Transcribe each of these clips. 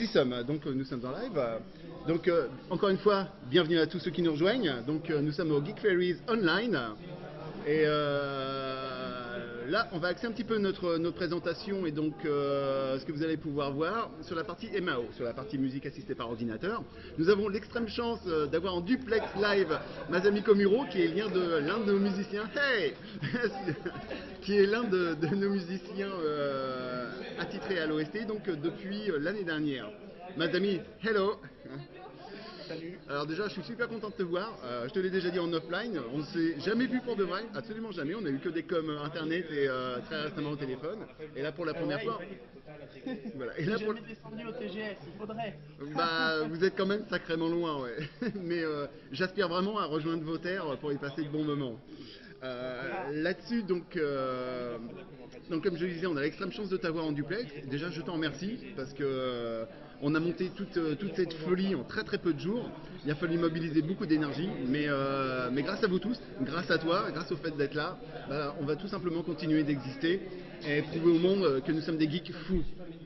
y sommes, donc nous sommes en live. Donc encore une fois, bienvenue à tous ceux qui nous rejoignent. Donc nous sommes au Geek Fairies Online. Et là, on va axer un petit peu notre présentation et donc ce que vous allez pouvoir voir sur la partie MAO, sur la partie musique assistée par ordinateur. Nous avons l'extrême chance d'avoir en duplex live Masami Muro, qui est l'un de nos musiciens. Hey qui est l'un de nos musiciens attitrés à l'OST, donc depuis l'année dernière. Masami, hello. Salut. Alors déjà, je suis super content de te voir. Je te l'ai déjà dit en offline. On ne s'est jamais vu pour de vrai, absolument jamais. On a eu que des coms internet et très récemment au téléphone. Et là, pour la première fois. Voilà. Et là, jamais descendu au TGS, il faudrait. Bah, vous êtes quand même sacrément loin, ouais. Mais j'aspire vraiment à rejoindre vos terres pour y passer de bons moments. Là-dessus, donc comme je le disais, on a l'extrême chance de t'avoir en duplex. Déjà, je t'en remercie parce que on a monté toute cette folie en très très peu de jours. Il a fallu mobiliser beaucoup d'énergie, mais grâce à vous tous, grâce à toi, grâce au fait d'être là, on va tout simplement continuer d'exister et prouver au monde que nous sommes des geeks fous,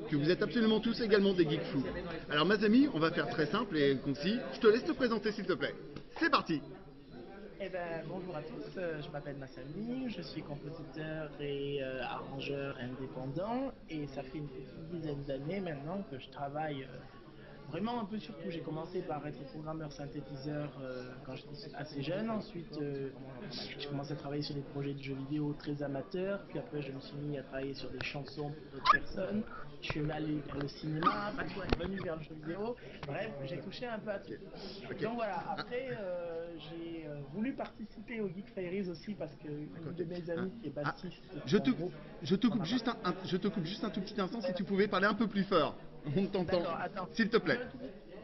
que vous êtes absolument tous également des geeks fous. Alors, mes amis, on va faire très simple et concis. Je te laisse te présenter, s'il te plaît. C'est parti. Eh ben, bonjour à tous, je m'appelle Masami, je suis compositeur et arrangeur indépendant et ça fait une petite dizaine d'années maintenant que je travaille vraiment un peu sur tout. J'ai commencé par être programmeur synthétiseur quand j'étais assez jeune. Ensuite, j'ai commencé à travailler sur des projets de jeux vidéo très amateurs. Puis après, je me suis mis à travailler sur des chansons pour d'autres personnes. Je suis allé vers le cinéma, après je suis revenu vers le jeu vidéo. Bref, j'ai touché un peu à tout. Okay. Donc voilà, après, j'ai voulu participer au Geek Fairies aussi parce qu'une de mes amies qui est bassiste. Je te coupe juste un tout petit instant si tu pouvais parler un peu plus fort. On t'entend. S'il te plaît.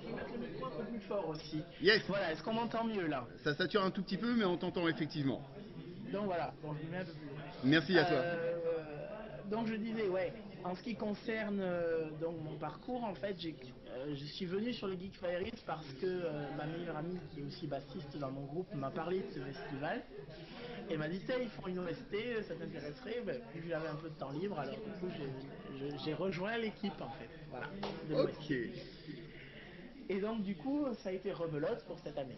Je vais mettre le micro un peu plus fort aussi. Yes. Voilà, est-ce qu'on m'entend mieux là? Ça sature un tout petit peu, mais on t'entend effectivement. Donc voilà, bon, je me mets un peu plus haut. Merci à toi. Donc je disais, ouais, en ce qui concerne donc mon parcours, en fait, je suis venu sur le Geek Fairies parce que ma meilleure amie, qui est aussi bassiste dans mon groupe, m'a parlé de ce festival et m'a dit, ils font une OST, ça t'intéresserait? Ben, puis j'avais un peu de temps libre, alors du coup j'ai rejoint l'équipe en fait, voilà, de l'OST. Ok. Et donc du coup, ça a été rebelote pour cette année.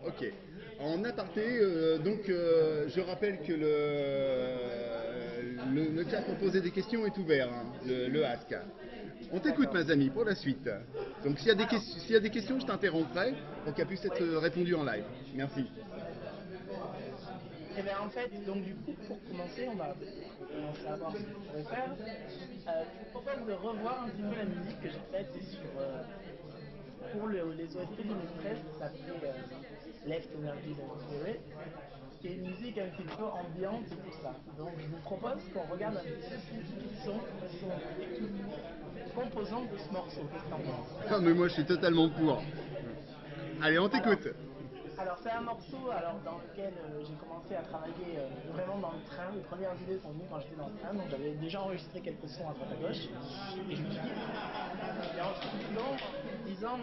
Ok. En aparté, je rappelle que le chat pour poser des questions est ouvert, hein, le Ask. On t'écoute, mes amis, pour la suite. Donc s'il y a des questions, je t'interromprai pour qu'elles puissent être répondues en live. Merci. Et bien en fait, donc du coup, pour commencer, on va commencer à voir ce qu'on pourrait faire. Je vous propose de revoir un petit peu la musique que j'ai faite pour les OST 2013 qui s'appelait Left Energy Don't Spirit, qui est une musique un petit peu ambiante et tout ça. Donc je vous propose qu'on regarde un petit peu qui sont les composants de ce morceau. Qu'est-ce que t'en penses? Ah, mais moi je suis totalement pour. Allez, on t'écoute. Alors c'est un morceau dans lequel j'ai commencé à travailler vraiment dans le train. Les premières idées sont venues quand j'étais dans le train, donc j'avais déjà enregistré quelques sons à droite à gauche. Et je me suis dit, et en me disant,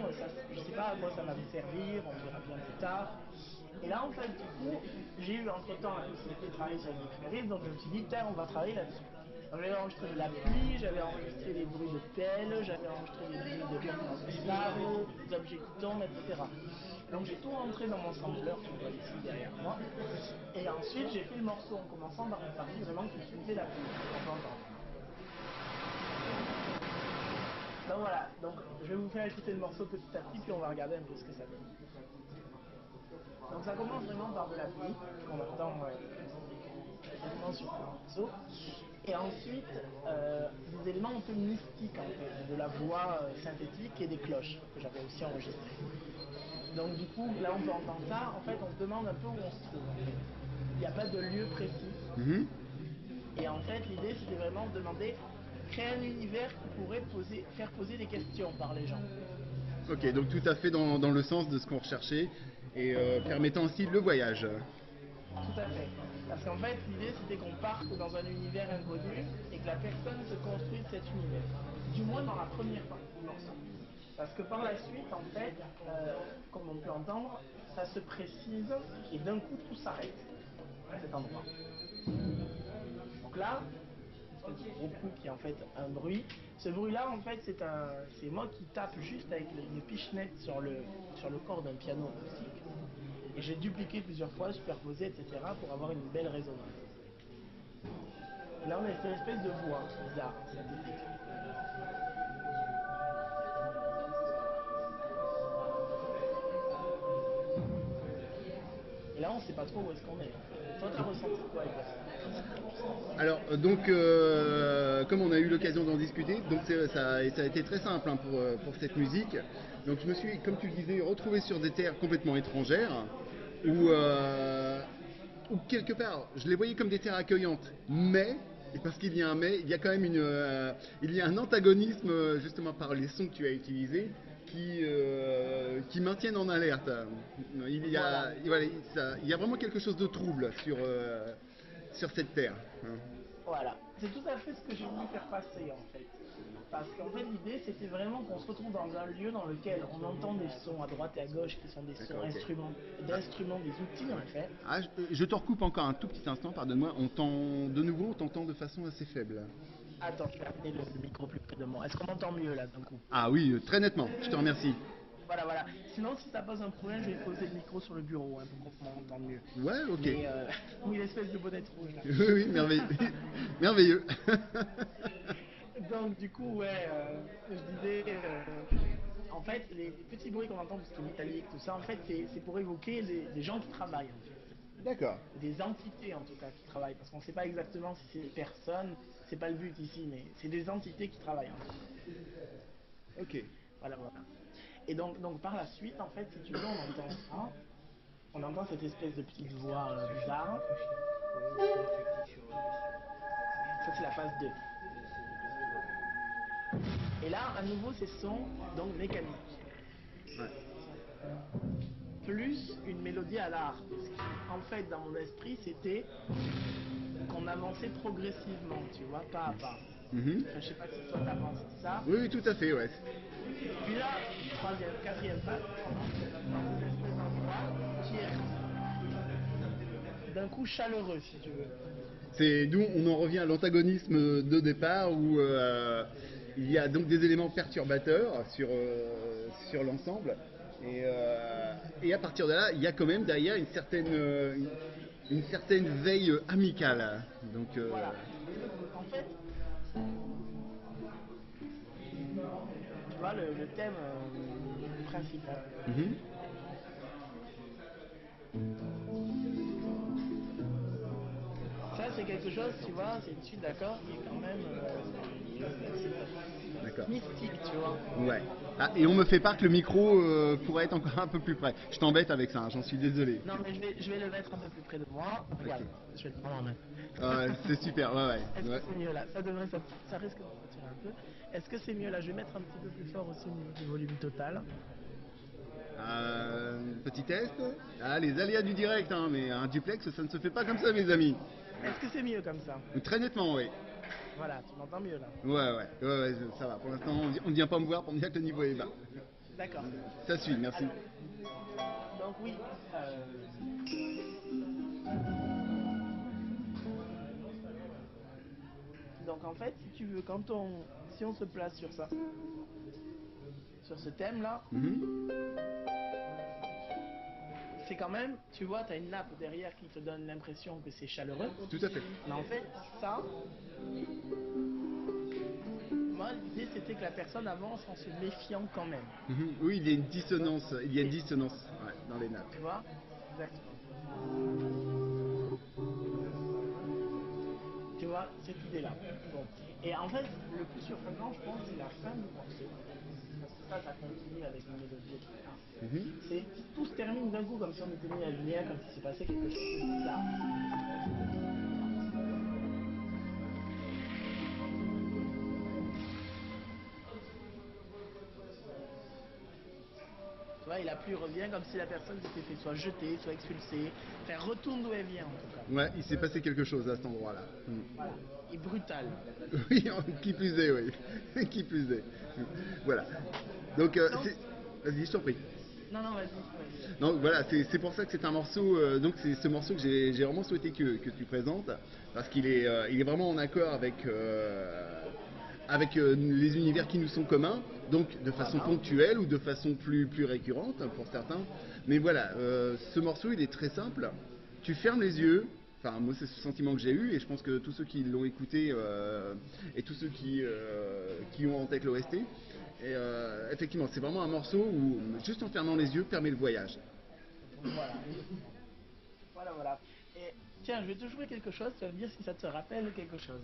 je sais pas à quoi ça va me servir, on verra bien plus tard. Et là en fait du coup, j'ai eu entre temps la possibilité de travailler sur Geek Fairies, donc je me suis dit, on va travailler là-dessus. Donc j'avais enregistré de la pluie, j'avais enregistré des bruits de pelle, j'avais enregistré des bruits de porte de sable, des objets qui tombent, etc. Donc j'ai tout rentré dans mon sampler que vous voyez ici derrière moi. Et ensuite j'ai fait le morceau en commençant par une partie vraiment qui utilisait la pluie, on peut entendre. Donc voilà, donc je vais vous faire écouter le morceau petit à petit puis on va regarder un peu ce que ça donne. Donc ça commence vraiment par de la pluie, qu'on entend quasiment sur le morceau. Et ensuite, des éléments un peu mystiques en fait, de la voix synthétique et des cloches que j'avais aussi enregistrées. Donc du coup, là on peut entendre ça, en fait on se demande un peu où on se trouve. Il n'y a pas de lieu précis. Et en fait l'idée c'était vraiment de demander, créer un univers qui pourrait faire poser des questions par les gens. Ok, donc tout à fait dans le sens de ce qu'on recherchait et permettant aussi le voyage. Tout à fait. Parce qu'en fait, l'idée c'était qu'on parte dans un univers inconnu et que la personne se construise cet univers. Du moins dans la première partie du morceau. Parce que par la suite, en fait, comme on peut entendre, ça se précise et d'un coup tout s'arrête à cet endroit. Donc là, espèce de gros coup qui est en fait un bruit. Ce bruit-là, en fait, c'est moi qui tape juste avec une pichenette sur le corps d'un piano acoustique. Et j'ai dupliqué plusieurs fois, superposé, etc. pour avoir une belle résonance. Et là, on a cette espèce de voix bizarre, synthétique. Et là, on sait pas trop où est-ce qu'on est. Toi, t'as ressenti quoi exactement? Alors, comme on a eu l'occasion d'en discuter, donc ça a été très simple, hein, pour cette musique. Donc, je me suis, comme tu le disais, retrouvé sur des terres complètement étrangères, où, où quelque part, je les voyais comme des terres accueillantes, mais, et parce qu'il y a un mais, il y a quand même il y a un antagonisme, justement par les sons que tu as utilisés, qui maintiennent en alerte. Voilà. Voilà, il y a vraiment quelque chose de trouble sur cette terre, hein. Voilà, c'est tout à fait ce que j'ai voulu faire passer en fait. Parce qu'en fait l'idée c'était vraiment qu'on se retrouve dans un lieu dans lequel on entend des sons à droite et à gauche qui sont des sons D'accord, ok. d'instruments, des outils en fait. Ah, je te recoupe encore un tout petit instant, pardonne-moi. De nouveau, on t'entend de façon assez faible. Attends, je vais amener le micro plus près de moi. Est-ce qu'on m'entend mieux là d'un coup? Ah oui, très nettement, je te remercie. Voilà, voilà. Sinon si ça pose un problème, je vais poser le micro sur le bureau hein, pour qu'on m'entende mieux. Ouais, ok. Mais oui, l'espèce de bonnette rouge là. Oui, oui, merveilleux. Merveilleux. Donc du coup, ouais, je disais, en fait, les petits bruits qu'on entend, tout ce qui est métallique, tout ça, en fait, c'est pour évoquer des gens qui travaillent, en fait. D'accord. Des entités, en tout cas, qui travaillent. Parce qu'on ne sait pas exactement si c'est des personnes, c'est pas le but ici, mais c'est des entités qui travaillent, en tout cas. Ok. Voilà, voilà. Et donc par la suite, en fait, si tu veux, on entend ça. On entend cette espèce de petite voix bizarre. Ça, c'est la phase 2. Et là, à nouveau, ces sons, donc mécaniques. Ouais. Plus une mélodie à la harpe. Ce qui, en fait, dans mon esprit, c'était qu'on avançait progressivement, tu vois, pas à pas. Mhm. Enfin, je sais pas si toi t'as pensé ça. Oui, oui, tout à fait, ouais. Puis là, troisième, quatrième phase, on entre dans une espèce d'endroit qui est d'un coup chaleureux, si tu veux. C'est d'où on en revient à l'antagonisme de départ où il y a donc des éléments perturbateurs sur l'ensemble. Et à partir de là, il y a quand même derrière une certaine veille amicale. Donc, Voilà. En fait, tu vois, le thème principal. mhm. Ça, c'est quelque chose, tu vois, c'est une suite d'accords qui est quand même D'accord. mystique, tu vois. Ouais. Ah, et on me fait part que le micro pourrait être encore un peu plus près. Je t'embête avec ça, hein, j'en suis désolé. Non, mais je vais le mettre un peu plus près de moi. Voilà, Ok. je vais le prendre en main. C'est super, ouais, Est-ce ouais. que Ouais. c'est mieux là? Ça risque de sortir un peu. Est-ce que c'est mieux là? Je vais mettre un petit peu plus fort aussi au niveau du volume total. Petit test. Ah, les aléas du direct, hein, mais un duplex, ça ne se fait pas comme ça, mes amis. Est-ce que c'est mieux comme ça? Très nettement, oui. Voilà, tu m'entends mieux là. Ouais, ça va. Pour l'instant, on ne vient pas me voir pour me dire que le niveau est bas. D'accord. Ça suit, merci. Alors, donc oui. Donc en fait, si tu veux, si on se place sur ça, sur ce thème là, Mhm. c'est quand même, tu vois, tu as une nappe derrière qui te donne l'impression que c'est chaleureux. Tout à fait. Mais en fait, ça, moi, l'idée c'était que la personne avance en se méfiant quand même. Mhm. Oui, il y a une dissonance. Il y a une dissonance, ouais, dans les nappes. Tu vois? Exactement. Tu vois, cette idée-là. Bon. Et en fait, le plus surprenant, je pense, c'est la fin du morceau. Parce que ça continue avec une mélodie, etc. Mhm. C'est tout se termine d'un coup comme si on était mis la lumière, comme si s'est passé quelque chose de bizarre. Tu vois, et la pluie revient comme si la personne s'était fait soit jetée, soit expulsée. Enfin, retourne d'où elle vient en tout cas. Ouais, il s'est passé quelque chose à cet endroit-là. Mhm. Voilà. Et brutal. Oui, qui plus est, oui. Qui plus est. Voilà. Donc, Donc, vas-y, je t'en prie. Non, non, vas-y. Donc voilà, c'est pour ça que c'est un morceau, donc c'est ce morceau que j'ai vraiment souhaité que tu présentes, parce qu'il est vraiment en accord avec les univers qui nous sont communs, donc de façon Voilà. ponctuelle ou de façon plus récurrente pour certains. Mais voilà, ce morceau il est très simple, tu fermes les yeux, enfin moi c'est ce sentiment que j'ai eu, et je pense que tous ceux qui l'ont écouté et tous ceux qui ont en tête l'OST, et effectivement, c'est vraiment un morceau où, juste en fermant les yeux, permet le voyage. Voilà. Voilà, voilà. Et tiens, je vais te jouer quelque chose, tu vas me dire si ça te rappelle quelque chose.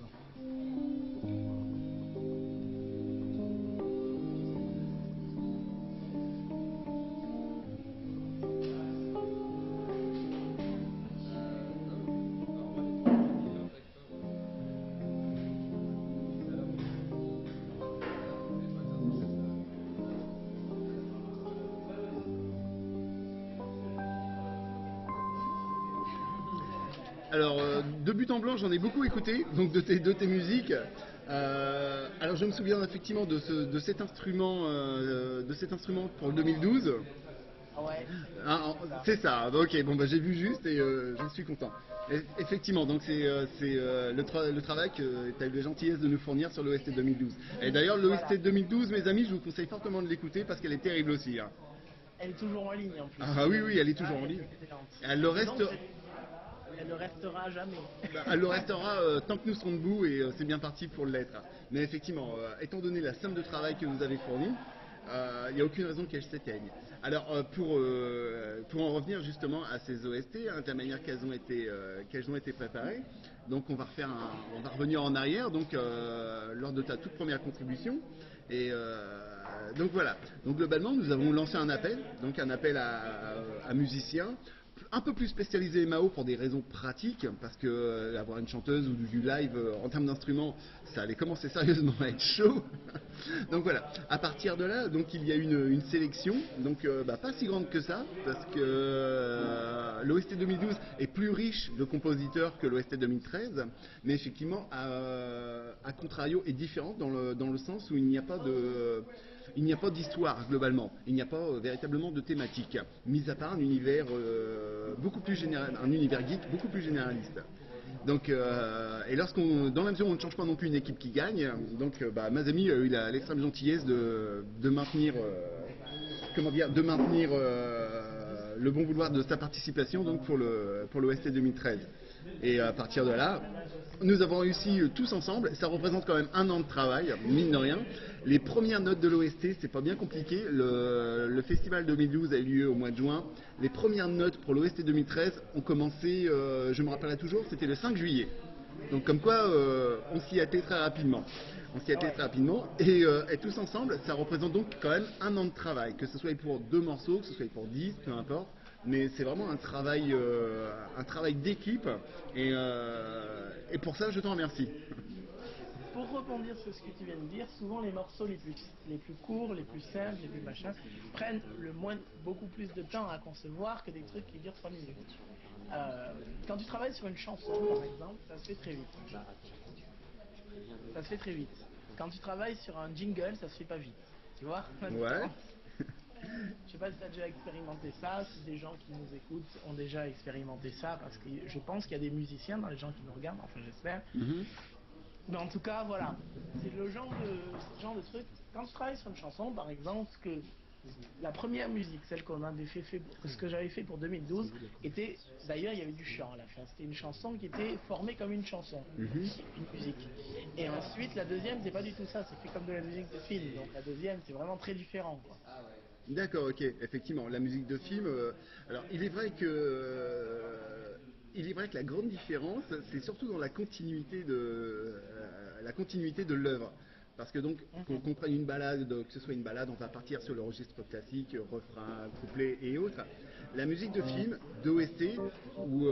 Alors, de but en blanc, j'en ai beaucoup écouté, donc de tes musiques. Alors, je me souviens effectivement de cet instrument pour le 2012. Ah ouais, Ah, c'est ça. c'est ça, ok, bon, bah, j'ai vu juste et j'en suis content. Effectivement, donc c'est le travail que tu as eu la gentillesse de nous fournir sur l'OST 2012. Et d'ailleurs, l'OST Voilà. 2012, mes amis, je vous conseille fortement de l'écouter parce qu'elle est terrible aussi, hein. Elle est toujours en ligne en plus. Ah oui, oui, elle est toujours Ah, en elle ligne. est excellente. Elle le Et donc, reste, elle ne restera jamais. bah, elle le restera tant que nous serons debout et c'est bien parti pour l'être. Mais effectivement, étant donné la somme de travail que vous avez fournie, il n'y a aucune raison qu'elle s'éteigne. Alors pour en revenir justement à ces OST, hein, de la manière qu'elles ont été préparées, donc on va revenir en arrière donc lors de ta toute première contribution. Et donc voilà. Donc globalement, nous avons lancé un appel à musiciens un peu plus spécialisé Mao pour des raisons pratiques, parce que avoir une chanteuse ou du live en termes d'instruments, ça allait commencer sérieusement à être chaud. Donc voilà, à partir de là, donc il y a une sélection, donc bah, pas si grande que ça, parce que l'OST 2012 est plus riche de compositeurs que l'OST 2013, mais effectivement, à contrario, est différente dans le sens où il n'y a pas d'histoire globalement, il n'y a pas véritablement de thématique, mis à part un univers un univers geek beaucoup plus généraliste. Donc, et dans la mesure où on ne change pas non plus une équipe qui gagne, donc bah, Mazami a eu l'extrême gentillesse de maintenir, de maintenir le bon vouloir de sa participation donc pour l'OST 2013. Et à partir de là, nous avons réussi tous ensemble. Ça représente quand même un an de travail, mine de rien. Les premières notes de l'OST, c'est pas bien compliqué. Le festival 2012 a eu lieu au mois de juin. Les premières notes pour l'OST 2013 ont commencé, je me rappellerai toujours, c'était le 5 juillet. Donc comme quoi, on s'y a été très rapidement. On s'y a été Ouais. très rapidement. Et tous ensemble, ça représente donc quand même un an de travail. Que ce soit pour 2 morceaux, que ce soit pour 10, peu importe. Mais c'est vraiment un travail d'équipe. Et pour ça, je t'en remercie. Pour rebondir sur ce que tu viens de dire, souvent les morceaux les plus courts, les plus simples, les plus machins, prennent beaucoup plus de temps à concevoir que des trucs qui durent 3 minutes. Quand tu travailles sur une chanson, par exemple, ça se fait très vite. Ça se fait très vite. Quand tu travailles sur un jingle, ça se fait pas vite. Tu vois la Ouais. différence? Je sais pas si tu as déjà expérimenté ça, si des gens qui nous écoutent ont déjà expérimenté ça, parce que je pense qu'il y a des musiciens dans les gens qui nous regardent, enfin j'espère. Mhm. Mais en tout cas, voilà, c'est le genre de truc. Quand tu travailles sur une chanson, par exemple, que la première musique, celle qu'on avait ce que j'avais fait pour 2012, était, d'ailleurs, il y avait du chant à la fin. C'était une chanson qui était formée comme une chanson, Mhm. une musique. Et ensuite, la deuxième, c'est pas du tout ça. C'est fait comme de la musique de film. Donc la deuxième, c'est vraiment très différent, quoi. D'accord, ok, effectivement, la musique de film. Alors, il est vrai que la grande différence, c'est surtout dans la continuité de l'œuvre. Parce que donc, qu'on Mhm. prenne une balade, que ce soit une balade, on va partir sur le registre classique, refrain, couplet et autres. La musique de film, d'OST, ou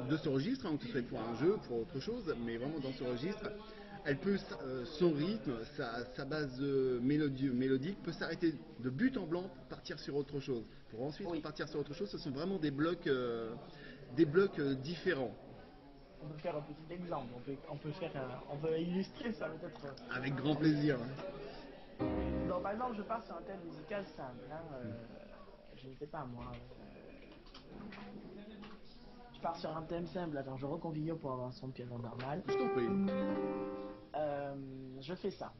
de ce registre, hein, que ce soit pour un jeu, pour autre chose, mais vraiment dans ce registre, son rythme, sa base mélodique peut s'arrêter de but en blanc pour partir sur autre chose. Pour ensuite Oui, repartir sur autre chose, ce sont vraiment différents. on peut faire un petit exemple. On peut illustrer ça peut-être. Avec grand plaisir. donc par exemple, je pars sur un thème musical simple. Hein, je ne sais pas moi. Je pars sur un thème simple. Attends, je reconfigure pour avoir un son de piano normal. Je t'en prie. Je fais ça.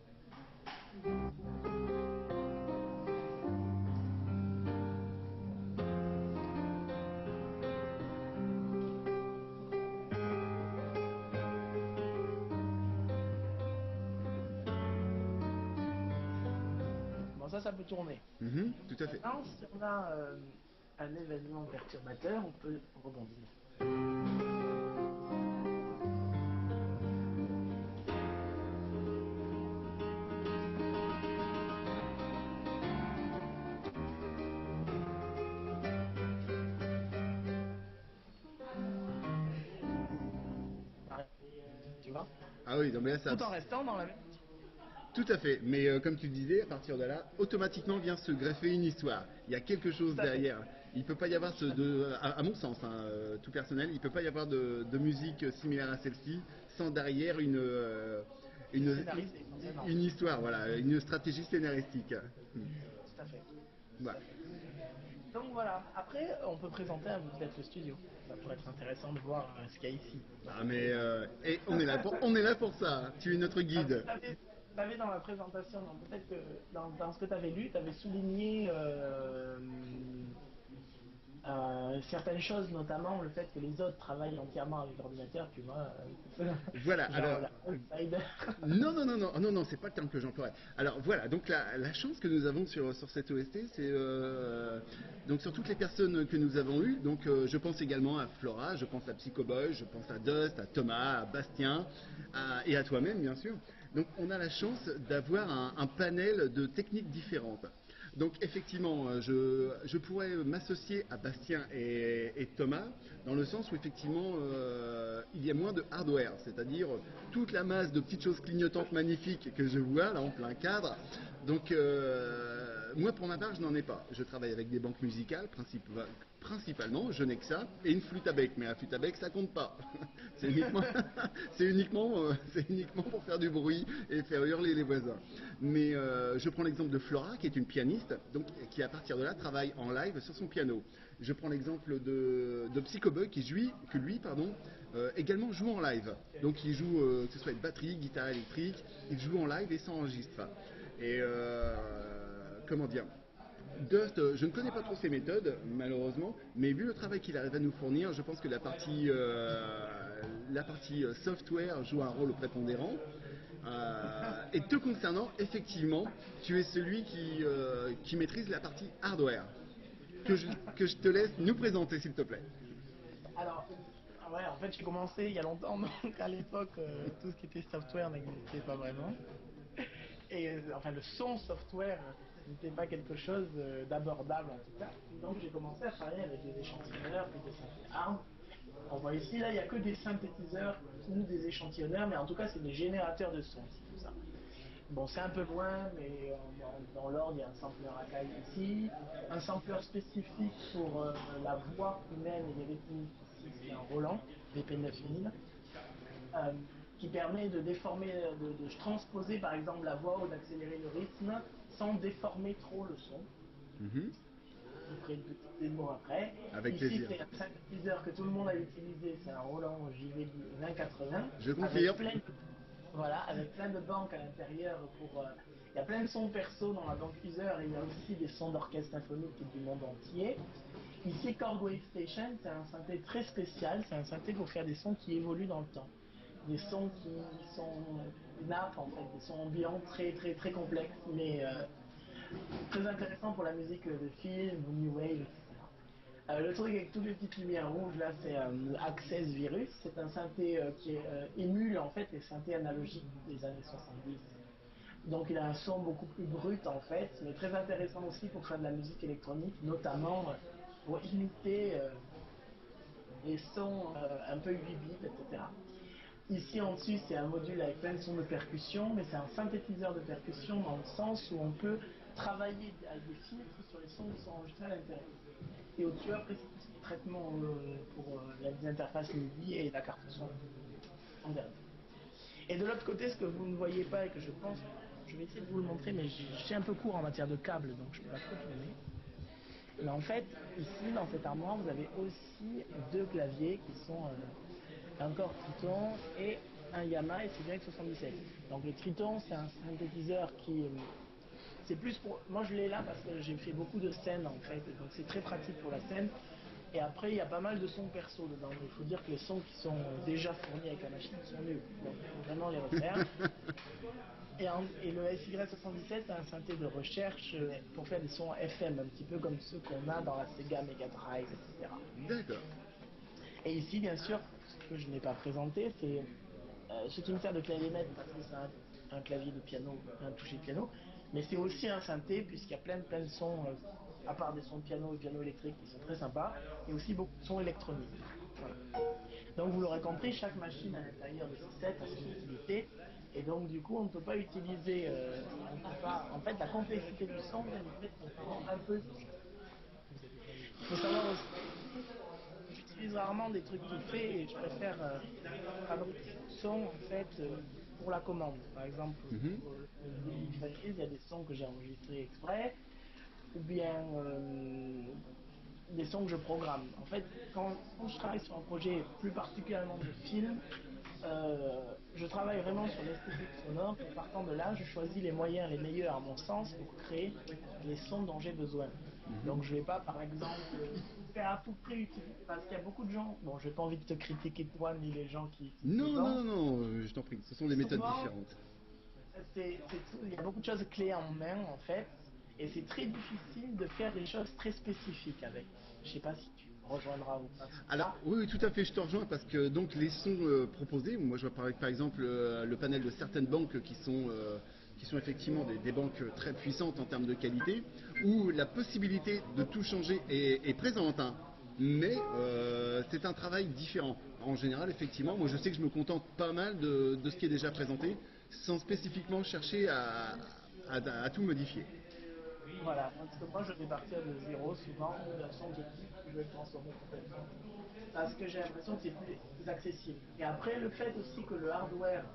Bon, ça peut tourner. Tout à fait. Maintenant, si on a un événement perturbateur, on peut rebondir. Tu vois? Ah oui, donc là, ça... Tout en restant dans la même... Tout à fait, mais comme tu disais, à partir de là, automatiquement vient se greffer une histoire. Il y a quelque chose Tout à fait. derrière. Il peut pas y avoir, à mon sens, hein, tout personnel, il peut pas y avoir de musique similaire à celle-ci sans derrière une, Scénarisé, forcément. une histoire, voilà, une stratégie scénaristique. Tout à fait. Voilà. Donc voilà, après on peut présenter à vous peut-être le studio. Ça pourrait être intéressant de voir ce qu'il y a ici. Ah mais et on est là pour ça. Tu es notre guide. T'avais dans la présentation, donc peut-être que dans ce que tu avais lu, tu avais souligné certaines choses, notamment le fait que les autres travaillent entièrement avec l'ordinateur, tu vois. Voilà, genre alors... la outsider. Non, c'est pas le terme que j'emploierais. Alors voilà, donc la chance que nous avons sur cette OST, c'est donc sur toutes les personnes que nous avons eues. Donc je pense également à Flora, je pense à Psychoboy, je pense à Dust, à Thomas, à Bastien, et à toi-même bien sûr. Donc on a la chance d'avoir un panel de techniques différentes. Donc effectivement, je pourrais m'associer à Bastien et Thomas dans le sens où effectivement il y a moins de hardware, c'est-à-dire toute la masse de petites choses clignotantes magnifiques que je vois là en plein cadre. Donc moi pour ma part je n'en ai pas. Je travaille avec des banques musicales principalement, je n'ai que ça, et une flûte à bec, mais la flûte à bec ça compte pas. c'est uniquement pour faire du bruit et faire hurler les voisins. Mais je prends l'exemple de Flora qui est une pianiste, donc qui à partir de là travaille en live sur son piano. Je prends l'exemple de Psychoboy qui également joue en live. Donc il joue que ce soit une batterie, guitare électrique, il joue en live et s'enregistre. Et comment dire, Dust, je ne connais pas trop ses méthodes, malheureusement, mais vu le travail qu'il arrive à nous fournir, je pense que la partie software joue un rôle prépondérant. Et te concernant, effectivement, tu es celui qui maîtrise la partie hardware, que je te laisse nous présenter, s'il te plaît. Alors, ouais, en fait j'ai commencé il y a longtemps, donc à l'époque tout ce qui était software n'existait pas vraiment. Et enfin le son software n'était pas quelque chose d'abordable en tout cas. Donc j'ai commencé à travailler avec des échantillonneurs, puis des synthés hard. On voit ici, là, il n'y a que des synthétiseurs ou des échantillonneurs, mais en tout cas c'est des générateurs de son ici, tout ça. Bon, c'est un peu loin, mais dans l'ordre, il y a un sampler à caille ici, un sampler spécifique pour la voix humaine et les rythmiques ici, c'est un Roland VP9000, qui permet de déformer, de transposer par exemple la voix ou d'accélérer le rythme sans déformer trop le son. Je ferai une petite démo après. Avec Ici, plaisir. c'est un synthétiseur que tout le monde a utilisé, c'est un Roland JV 2080. Je confirme. Voilà, avec plein de banques à l'intérieur pour... il y a plein de sons perso dans la banque user et il y a aussi des sons d'orchestre symphonique du monde entier. Ici, Korg Wave Station, c'est un synthé très spécial, c'est un synthé pour faire des sons qui évoluent dans le temps. Des sons qui sont nappes en fait, des sons ambiants très très très complexes, mais très intéressants pour la musique de film ou New Wave, etc. Le truc avec toutes les petites lumières rouges là, c'est Access Virus. C'est un synthé qui émule en fait les synthés analogiques des années 70. Donc il a un son beaucoup plus brut en fait, mais très intéressant aussi pour faire de la musique électronique, notamment pour imiter les sons un peu 8 bits, etc. Ici en dessus c'est un module avec plein de sons de percussion, mais c'est un synthétiseur de percussion dans le sens où on peut travailler avec des filtres sur les sons qui sont enregistrés à l'intérieur. Et au-dessus, après, c'est tout ce qui est traitement pour les interfaces MIDI et la carte son en dernier. Et de l'autre côté, ce que vous ne voyez pas et que je je vais essayer de vous le montrer, mais je suis un peu court en matière de câbles, donc je ne peux pas trop tourner. Mais en fait, ici, dans cette armoire, vous avez aussi deux claviers qui sont un Korg Triton et un Yamaha SY77. Donc le Triton, c'est un synthétiseur qui... c'est plus pour... Moi, je l'ai là parce que j'ai fait beaucoup de scènes, en fait. Donc c'est très pratique pour la scène. Et après, il y a pas mal de sons perso dedans. Il faut dire que les sons qui sont déjà fournis avec la machine sont nuls. Donc il faut vraiment les refaire. Et le SY77, c'est un synthé de recherche pour faire des sons FM, un petit peu comme ceux qu'on a dans la Sega Mega Drive, etc. D'accord. Et ici, bien sûr, ce que je n'ai pas présenté, c'est ce qui me sert de clavier-maître, parce que c'est un clavier de piano, un toucher de piano, mais c'est aussi un synthé, puisqu'il y a plein de sons, à part des sons de piano et piano électrique qui sont très sympas, il y a aussi beaucoup de sons électroniques. Voilà. Donc vous l'aurez compris, chaque machine à l'intérieur de ce set a son utilité, et donc du coup on ne peut pas utiliser, en fait la complexité du son vient du fait qu'on prend un peu. Il faut savoir aussi, j'utilise rarement des trucs tout faits et je préfère fabriquer du son en fait pour la commande. Par exemple, Mhm. pour le Big il y a des sons que j'ai enregistrés exprès, ou bien des sons que je programme. En fait, quand je travaille sur un projet plus particulièrement de film, je travaille vraiment sur l'esthétique sonore et partant de là, je choisis les moyens les meilleurs à mon sens pour créer les sons dont j'ai besoin. Mhm. Donc je vais pas par exemple faire à tout prix utiliser, parce qu'il y a beaucoup de gens, bon j'ai pas envie de te critiquer toi ni les gens qui utilisent Non, dedans, non, non, non, je t'en prie, ce sont des méthodes souvent différentes. il y a beaucoup de choses clés en main en fait, et c'est très difficile de faire des choses très spécifiques avec. Je sais pas si tu me rejoindras ou pas sur Alors, ça. oui, oui, tout à fait, je te rejoins parce que donc les sons proposés, moi je vois par exemple le panel de certaines banques qui sont effectivement des banques très puissantes en termes de qualité, où la possibilité de tout changer est présente, hein, mais c'est un travail différent. En général, effectivement, moi je sais que je me contente pas mal de ce qui est déjà présenté, sans spécifiquement chercher à tout modifier. Voilà, parce que moi je vais partir de zéro souvent, d'un son que je kiffe, je vais le transformer complètement. Parce que j'ai l'impression que c'est plus accessible. Et après, le fait aussi que le hardware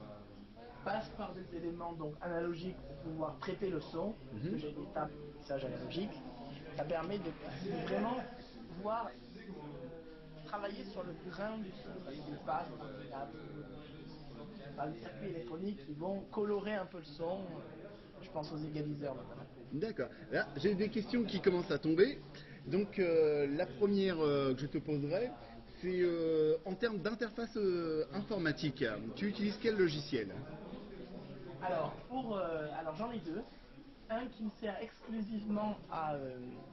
passe par des éléments donc analogiques pour pouvoir traiter le son, parce que Mhm. j'ai des tables de mixage analogique, ça permet de vraiment pouvoir travailler sur le grain du son, parce qu'il passe par des tables, par des circuits électroniques qui vont colorer un peu le son. Je pense aux égaliseurs notamment. D'accord. Là, j'ai des questions qui commencent à tomber. Donc, la première que je te poserai, c'est en termes d'interface informatique. Tu utilises quel logiciel? Alors j'en ai deux. Un qui me sert exclusivement à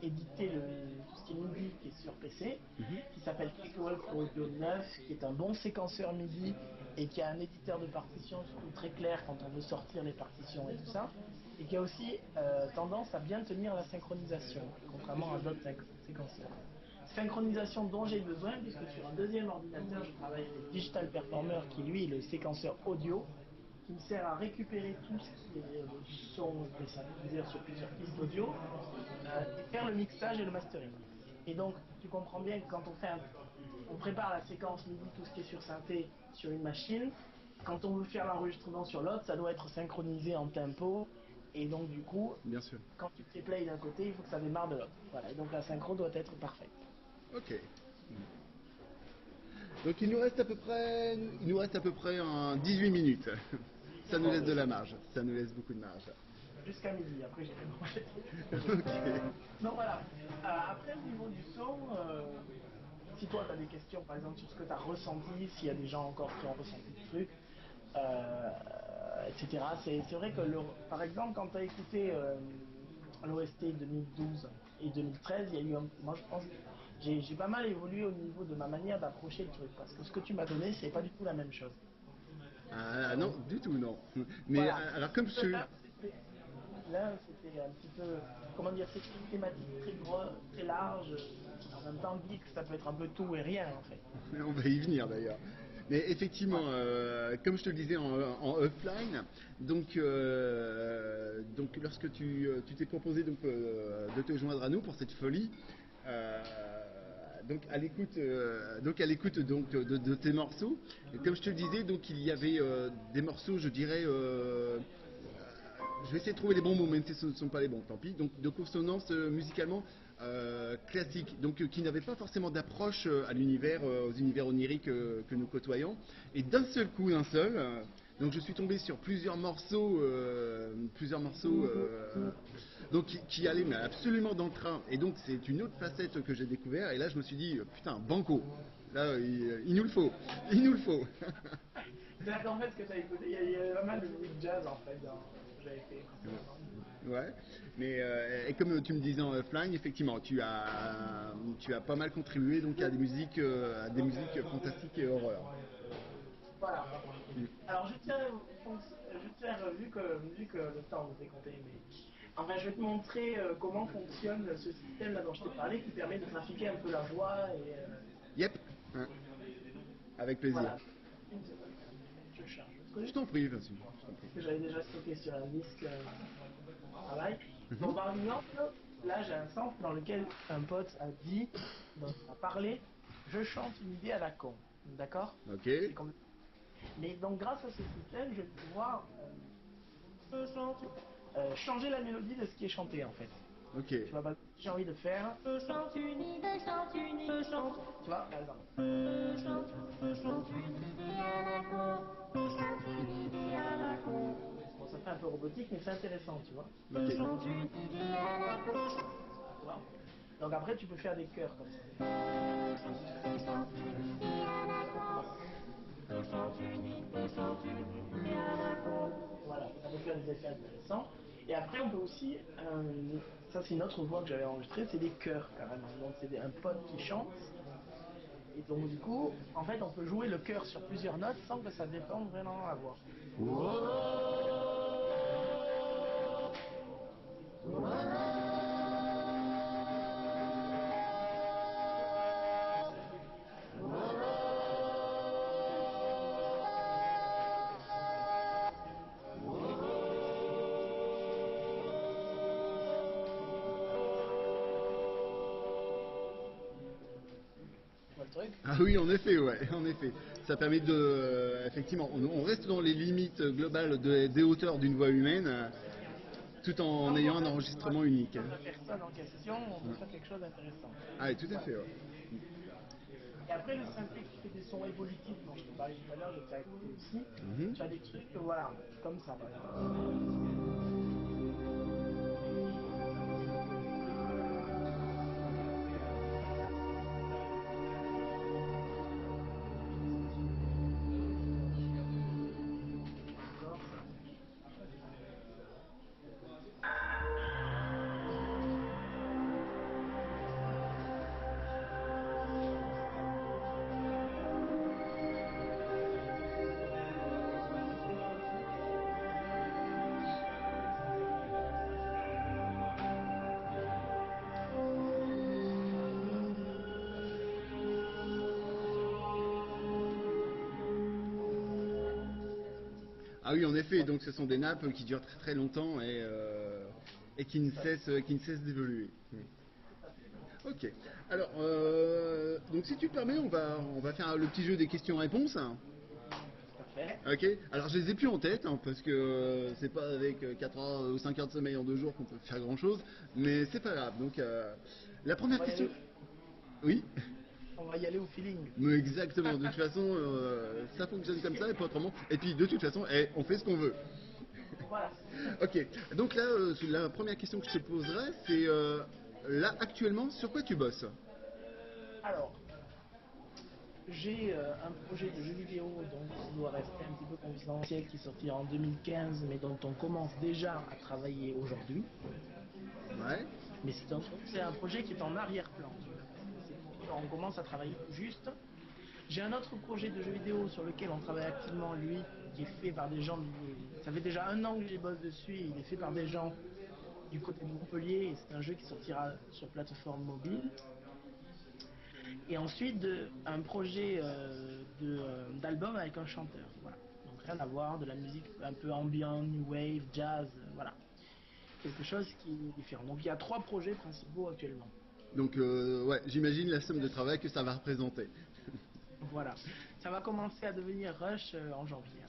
éditer tout ce qui est MIDI qui est sur PC, Mhm. qui s'appelle Cakewalk Audio 9, qui est un bon séquenceur MIDI et qui a un éditeur de partitions surtout très clair quand on veut sortir les partitions et tout ça, et qui a aussi tendance à bien tenir la synchronisation, contrairement à d'autres séquenceurs. Synchronisation dont j'ai besoin, puisque sur un deuxième ordinateur, je travaille avec Digital Performer, qui lui est le séquenceur audio, qui me sert à récupérer tout ce qui est du son que synthétiseur sur plusieurs pistes audio et faire le mixage et le mastering. Et donc, tu comprends bien que quand on prépare la séquence MIDI, tout ce qui est sur synthé sur une machine, quand on veut faire l'enregistrement sur l'autre, ça doit être synchronisé en tempo. Et donc, du coup, Bien sûr. quand tu fais play d'un côté, il faut que ça démarre de l'autre. Voilà. Et donc, la synchro doit être parfaite. Ok. Donc, il nous reste à peu près 18 minutes. Ça nous Bon, laisse ben, de la marge. Ça nous laisse beaucoup de marge. jusqu'à midi, après j'ai manger. Ok. Donc voilà. Après, au niveau du son, si toi tu as des questions par exemple sur ce que tu as ressenti, s'il y a des gens encore qui ont ressenti le truc, etc. C'est vrai que, par exemple, quand tu as écouté l'OST 2012 et 2013, il y a eu moi je pense j'ai pas mal évolué au niveau de ma manière d'approcher le truc parce que ce que tu m'as donné c'est pas du tout la même chose. Ah non, du tout, non. Mais Voilà. alors, comme je... Là, c'était un petit peu, comment dire, c'est une thématique très grosse, très large. En même temps, geek, ça peut être un peu tout et rien, en fait. On va y venir d'ailleurs. Mais effectivement, Voilà. comme je te le disais en offline, donc lorsque tu t'es proposé de te joindre à nous pour cette folie, euh, donc à l'écoute de tes morceaux, et comme je te le disais, donc il y avait des morceaux, je dirais, je vais essayer de trouver les bons mots, même si ce ne sont pas les bons, tant pis. Donc de consonance musicalement classique, donc qui n'avait pas forcément d'approche à l'univers, aux univers oniriques que nous côtoyons. Et d'un seul coup, donc je suis tombé sur plusieurs morceaux donc qui allaient mais absolument dans le train. Et donc c'est une autre facette que j'ai découvert. Et là je me suis dit putain banco. Là il nous le faut, il nous le faut. C'est-à-dire qu'en fait, ce que tu as écouté, il y avait pas mal de musique jazz en fait dans ce que j'avais fait précédemment. Ouais, mais et comme tu me disais en offline, effectivement, tu as pas mal contribué donc à des musiques fantastiques et horreur. Voilà. Mm. Alors, je te faire vu que le temps nous est compté, mais enfin, je vais te montrer comment fonctionne ce système-là dont je t'ai parlé qui permet de trafiquer un peu la voix et Yep, hein, avec plaisir. voilà. Une seconde. Je charge le Je truc. t'en prie, vas-y, je t'en prie. Que j'avais déjà stocké sur un disque travail. Mhm. Donc, par exemple, là, j'ai un sample dans lequel un pote a dit, donc, a parlé, je chante une idée à la con. D'accord. Ok, C'est comme... Mais donc, grâce à ce système, je vais pouvoir changer la mélodie de ce qui est chanté en fait. ok. Tu vois, bah, j'ai envie de faire. Je chante une idée, chante une idée, chante. Tu vois, par exemple. Je chante une idée à la con. Je chante une idée à la con. Bon, ça fait un peu robotique, mais c'est intéressant, tu vois. Ok. Je chante une idée à la con. Tu vois. Donc après, tu peux faire des chœurs comme ça. Je chante une idée à la con. Je chante une idée, chante une idée à la con. Voilà, ça peut faire des effets intéressants. Et après, on peut aussi, ça c'est une autre voix que j'avais enregistrée, c'est des chœurs carrément. Donc c'est un pote qui chante. Et donc du coup, en fait, on peut jouer le chœur sur plusieurs notes sans que ça dépende vraiment de la voix. Tu vois le truc? Ah oui, en effet, ouais, en effet. Ça permet de, effectivement, on reste dans les limites globales des hauteurs d'une voix humaine, tout en ayant un enregistrement unique. La personne en question, on peut faire quelque chose d'intéressant. Ah, oui, tout à Voilà. fait, ouais. Et après, le synthé qui fait des sons évolutifs dont je te parlais tout à l'heure, je t'ai écouté aussi. Mhm. Tu as des trucs, voilà, comme ça par exemple. D'accord. Ah oui, en effet, donc ce sont des nappes qui durent très très longtemps et qui ne cessent d'évoluer. Ok. Alors, donc si tu le permets, on va faire le petit jeu des questions-réponses. Parfait. Ok. Alors je les ai plus en tête parce que c'est pas avec 4 heures ou 5 heures de sommeil en 2 jours qu'on peut faire grand chose, mais c'est pas grave. Donc la On première va y question. aller, Oui. on va y aller au feeling. Mais exactement. De toute façon, ça fonctionne comme ça et pas autrement. Et puis de toute façon, on fait ce qu'on veut. Voilà. Ok. Donc là, la première question que je te poserai, c'est là actuellement, sur quoi tu bosses? Alors, j'ai un projet de jeu vidéo donc, qui doit rester un petit peu confidentiel, qui sortira en 2015, mais dont on commence déjà à travailler aujourd'hui. Ouais. Mais c'est un projet qui est en arrière-plan, tu vois, parce que on commence à travailler tout juste. J'ai un autre projet de jeu vidéo sur lequel on travaille activement, lui, qui est fait par des gens ça fait déjà un an que j'y bosse dessus, et il est fait par des gens du côté de Montpellier, et c'est un jeu qui sortira sur plateforme mobile. Et ensuite, un projet d'album avec un chanteur, voilà. Donc rien à voir, de la musique un peu ambiant, new wave, jazz, voilà. Quelque chose qui est différent. Donc il y a trois projets principaux actuellement. Donc ouais, j'imagine la somme de travail que ça va représenter. Voilà. Ça va commencer à devenir rush en janvier.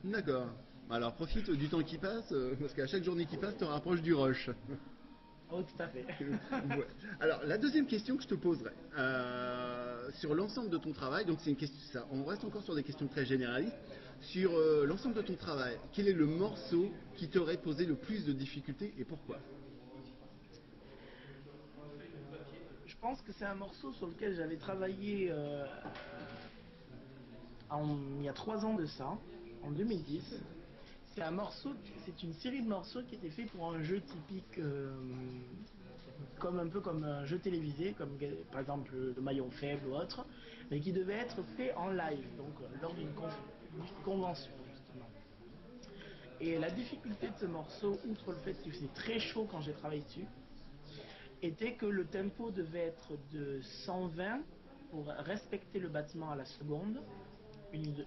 D'accord. Alors profite du temps qui passe, parce qu'à chaque journée qui passe, te rapproches du rush. Oh, tout à fait. Ouais. Alors la deuxième question que je te poserai, sur l'ensemble de ton travail, donc c'est une question, ça, on reste encore sur des questions très généralistes, sur l'ensemble de ton travail, quel est le morceau qui t'aurait posé le plus de difficultés et pourquoi? Je pense que c'est un morceau sur lequel j'avais travaillé il y a 3 ans de ça, en 2010. C'est un morceau, c'est une série de morceaux qui était fait pour un jeu typique, comme un peu comme un jeu télévisé, comme par exemple le maillon faible ou autre, mais qui devait être fait en live, donc lors d'une convention justement. Et la difficulté de ce morceau, outre le fait qu'il faisait très chaud quand j'ai travaillé dessus, était que le tempo devait être de 120 pour respecter le battement à la seconde,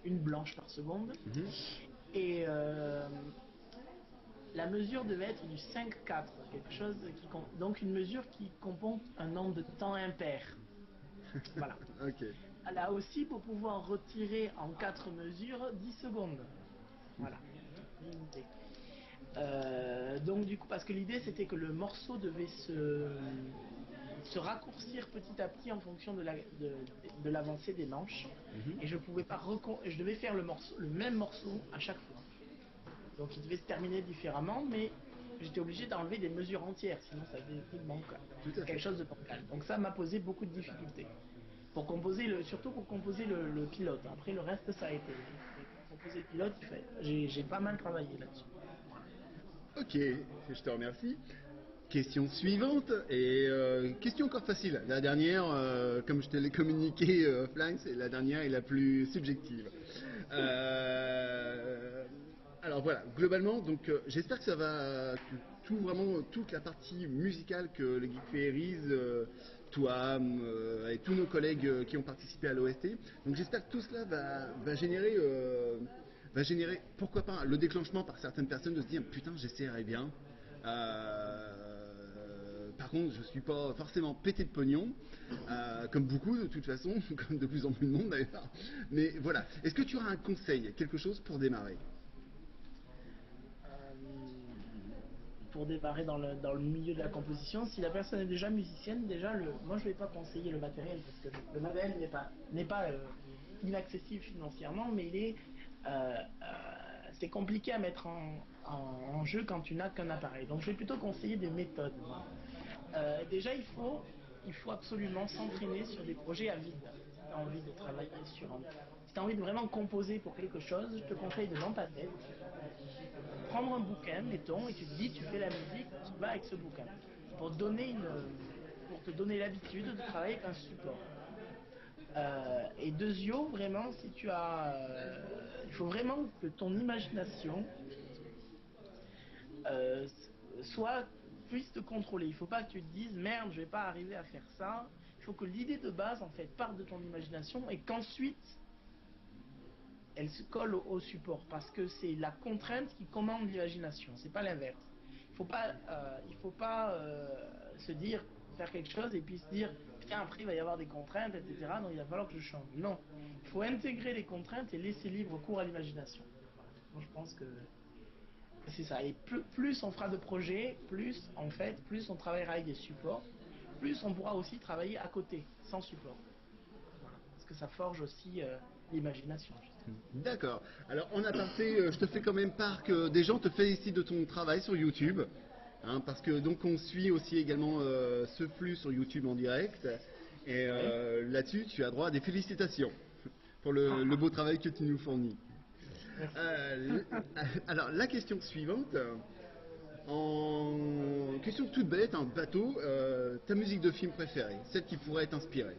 une blanche par seconde, Mhm. et la mesure devait être du 5-4, quelque chose donc une mesure qui comporte un nombre de temps impair. Voilà. Ok. Là aussi, pour pouvoir retirer en 4 mesures 10 secondes. Voilà. Donc du coup, parce que l'idée c'était que le morceau devait se raccourcir petit à petit en fonction de l'avancée des manches, Mhm. et je pouvais pas je devais faire le même morceau à chaque fois. Donc il devait se terminer différemment, mais j'étais obligé d'enlever des mesures entières, sinon ça faisait Tout à quelque fait. chose de bancal. Donc ça m'a posé beaucoup de difficultés. Surtout pour composer le pilote. Après le reste ça a été. Pour composer le pilote, j'ai pas mal travaillé là-dessus. Ok, je te remercie. Question suivante, et question encore facile. La dernière, comme je te l'ai communiqué offline, c'est la dernière et la plus subjective. Euh, alors voilà, globalement, donc j'espère que ça va, tout vraiment, toute la partie musicale que le Geek Fairies, toi et tous nos collègues qui ont participé à l'OST, donc j'espère que tout cela va générer, pourquoi pas, le déclenchement par certaines personnes de se dire putain, j'essaierai bien. Par contre, je suis pas forcément pété de pognon, comme beaucoup de toute façon, comme de plus en plus de monde d'ailleurs. Mais voilà, est-ce que tu auras un conseil, quelque chose pour démarrer? Euh, pour démarrer dans le milieu de la composition, si la personne est déjà musicienne, moi je ne vais pas conseiller le matériel, parce que le matériel n'est pas inaccessible financièrement, mais c'est compliqué à mettre en jeu quand tu n'as qu'un appareil. Donc je vais plutôt conseiller des méthodes. Déjà, il faut absolument s'entraîner sur des projets à vide. Si tu as envie de travailler si tu as envie de vraiment composer pour quelque chose, je te conseille de, dans ta tête, prendre un bouquin, mettons, et tu te dis, tu fais la musique qui va avec ce bouquin, pour pour te donner l'habitude de travailler avec un support. Et deuxièmement, vraiment, si tu as, il faut vraiment que ton imagination euh, soit puisse te contrôler. Il ne faut pas que tu te dises merde, je vais pas arriver à faire ça. Il faut que l'idée de base en fait parte de ton imagination, et qu'ensuite elle se colle au support, parce que c'est la contrainte qui commande l'imagination, c'est pas l'inverse. Il faut pas se dire faire quelque chose et puis se dire tiens, après il va y avoir des contraintes, etc., donc il va falloir que je change. Non, il faut intégrer les contraintes et laisser libre cours à l'imagination. Moi je pense que c'est ça. Et plus on fera de projets, plus on travaillera avec des supports, plus on pourra aussi travailler à côté, sans support. Voilà. Parce que ça forge aussi l'imagination. D'accord. Alors en aparté, je te fais quand même part que des gens te félicitent de ton travail sur YouTube. Hein, parce que donc on suit aussi également ce flux sur YouTube en direct. Et Ouais. là-dessus, tu as droit à des félicitations pour le beau travail que tu nous fournis. Merci. Euh, alors la question suivante, en question toute bête, un bateau, ta musique de film préférée, celle qui pourrait t'inspirer.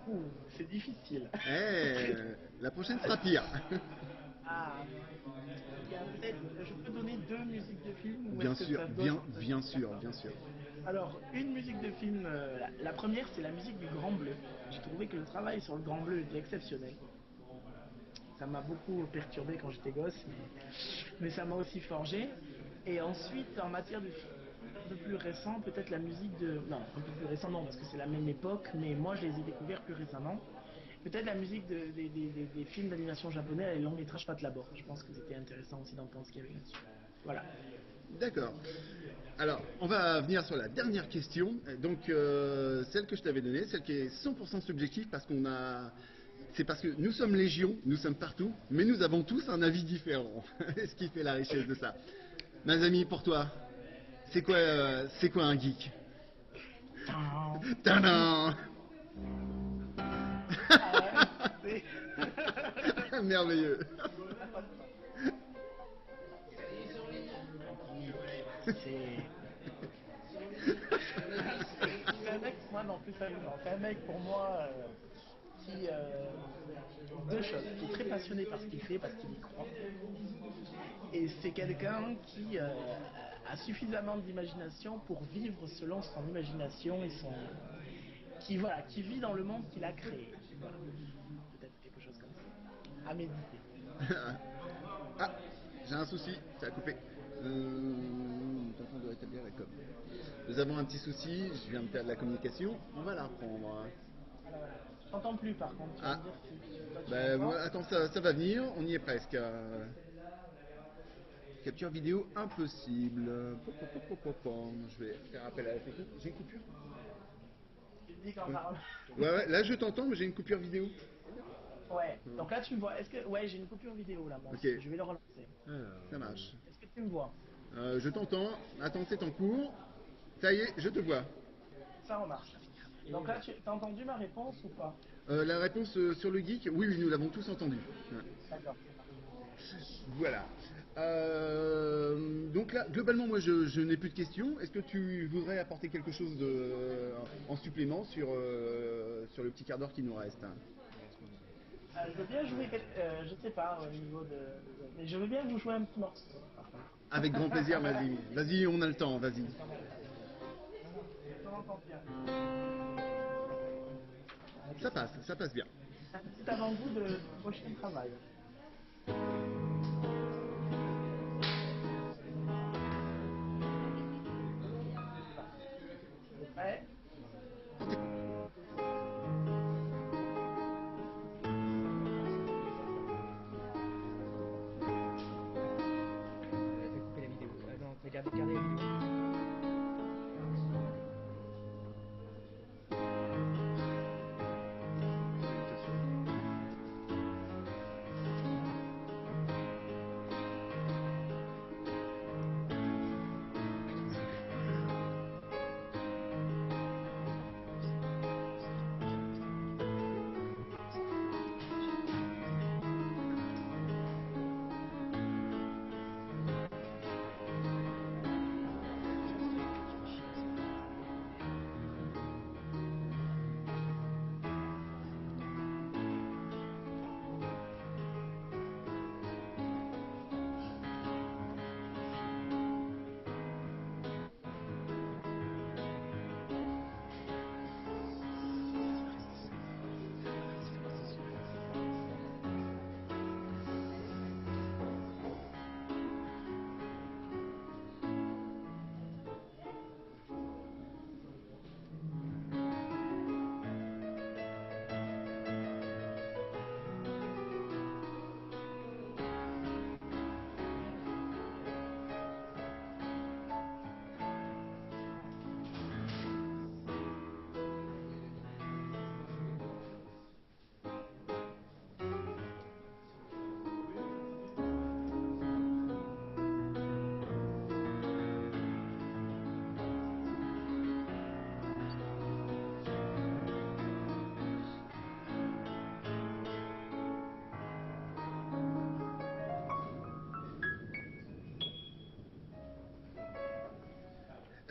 Ouh, c'est difficile. C'est Eh, très... la prochaine sera pire. Ah, il y a peut-être... Je peux donner 2 musiques de film, ou Bien est-ce que sûr, ça se donne bien, en deux? bien sûr, D'accord. bien sûr. Alors, une musique de film, la première, c'est la musique du Grand Bleu. J'ai trouvé que le travail sur le Grand Bleu était exceptionnel. Ça m'a beaucoup perturbé quand j'étais gosse, mais ça m'a aussi forgé. Et ensuite, en matière de film un peu plus récent, peut-être la musique de... Non, un peu plus récent, non, parce que c'est la même époque, mais moi, je les ai découverts plus récemment. Peut-être la musique des films d'animation japonais, les longs métrages Pat Labor. Je pense que c'était intéressant aussi d'entendre ce qu'il y avait là-dessus. Voilà. D'accord. Alors, on va venir sur la dernière question. Donc, celle que je t'avais donnée, celle qui est 100% subjective parce qu'on a... C'est parce que nous sommes légion, nous sommes partout, mais nous avons tous un avis différent. Ce qui fait la richesse de ça. Mes pour toi, c'est quoi un geek? Tadam. Merveilleux. C'est un mec, moi non plus familièrement. C'est un mec pour moi qui deux choses, qui est très passionné par ce qu'il fait, parce qu'il y croit. Et c'est quelqu'un qui a suffisamment d'imagination pour vivre selon son imagination et son qui vit dans le monde qu'il a créé. Voilà. Peut-être quelque chose comme ça. À méditer. Ah, j'ai un souci, ça a coupé. T'es en train de rétablir la com. Nous avons un petit souci, je viens de perdre la communication, on va la reprendre. Je t'entends plus par contre, tu vas me dire si Ben, moi, attends, ça va venir, on y est presque. Capture vidéo impossible. Je vais faire appel à la technique. J'ai une coupure. Tu me dis quand parle. Ouais, là je t'entends, mais j'ai une coupure vidéo. Ouais, donc là tu me vois. Est-ce que. Ouais, j'ai une coupure vidéo là, moi. Ok. Je vais le relancer. Ça marche. Est-ce que tu me vois? Je t'entends. Attends, c'est en cours. Ça y est, je te vois. Ça remarche. Donc là, tu as entendu ma réponse ou pas? La réponse sur le geek, oui, nous l'avons tous entendu. Ouais. D'accord. Voilà. Donc là, globalement, moi, je n'ai plus de questions. Est-ce que tu voudrais apporter quelque chose en supplément sur le petit quart d'heure qui nous reste? Je veux bien jouer, je sais pas au niveau de. Mais je veux bien vous jouer un petit morceau. Par contre. Avec grand plaisir, vas-y. Vas-y, on a le temps, vas-y. On entend bien. Ça passe bien. Un petit avant-goût de prochain travail. Ouais. Fais couper la vidéo. Non, fais garder la vidéo.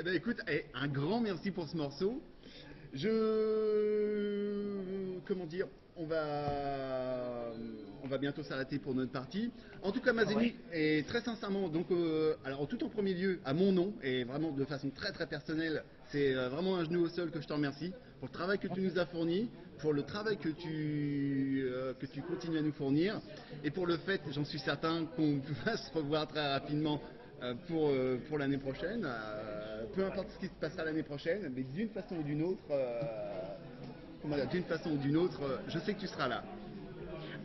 Eh ben écoute, un grand merci pour ce morceau. Comment dire, on va bientôt s'arrêter pour notre partie. En tout cas, Mazemi, et très sincèrement, donc, alors tout en premier lieu, à mon nom, et vraiment de façon très très personnelle, c'est vraiment un genou au sol que je te remercie pour le travail que tu nous as fourni, pour le travail que tu continues à nous fournir, et pour le fait, j'en suis certain, qu'on va se revoir très rapidement pour l'année prochaine. Peu importe ce qui se passera l'année prochaine, mais d'une façon ou d'une autre, comment dire, d'une façon ou d'une autre, je sais que tu seras là.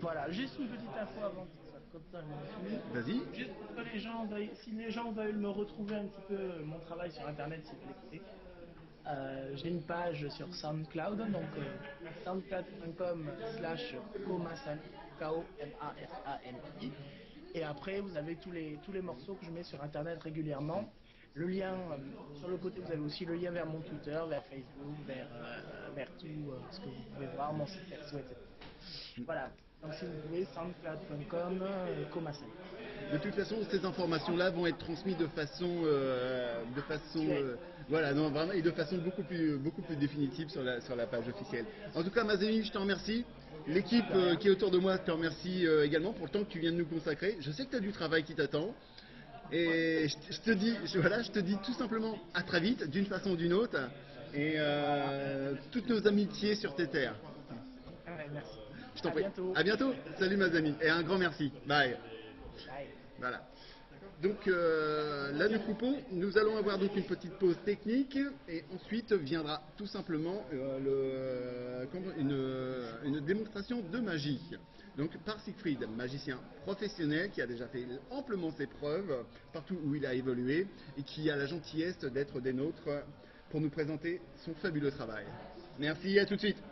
Voilà, juste une petite info avant que ça, comme ça je me suis. Vas-y. Juste pour que les gens veuillent, si les gens veulent me retrouver un petit peu mon travail sur internet, s'ils veulent l'écouter, j'ai une page sur SoundCloud, donc soundcloud.com/komasani, Komasani. Et après, vous avez tous les morceaux que je mets sur internet régulièrement. Le lien, sur le côté, vous avez aussi le lien vers mon Twitter, vers Facebook, vers tout ce que vous pouvez voir, mon site perso, etc. Voilà. Donc si vous pouvez, soundcloud.com, Komasani. De toute façon, ces informations-là vont être transmises de façon, voilà, non, vraiment, et de façon beaucoup plus définitive sur la page officielle. En tout cas, Mazemi, je te remercie. L'équipe qui est autour de moi te remercie également pour le temps que tu viens de nous consacrer. Je sais que tu as du travail qui t'attend. Et je te dis, voilà, je te dis tout simplement à très vite, d'une façon ou d'une autre. Et toutes nos amitiés sur tes terres. Ouais, merci. Je t'en À prie. bientôt. À bientôt. Salut, mes amis. Et un grand merci. Bye. Bye. Voilà. Donc là nous coupons, nous allons avoir donc une petite pause technique et ensuite viendra tout simplement une démonstration de magie. Donc par Siegfried, magicien professionnel qui a déjà fait amplement ses preuves partout où il a évolué et qui a la gentillesse d'être des nôtres pour nous présenter son fabuleux travail. Merci, à tout de suite.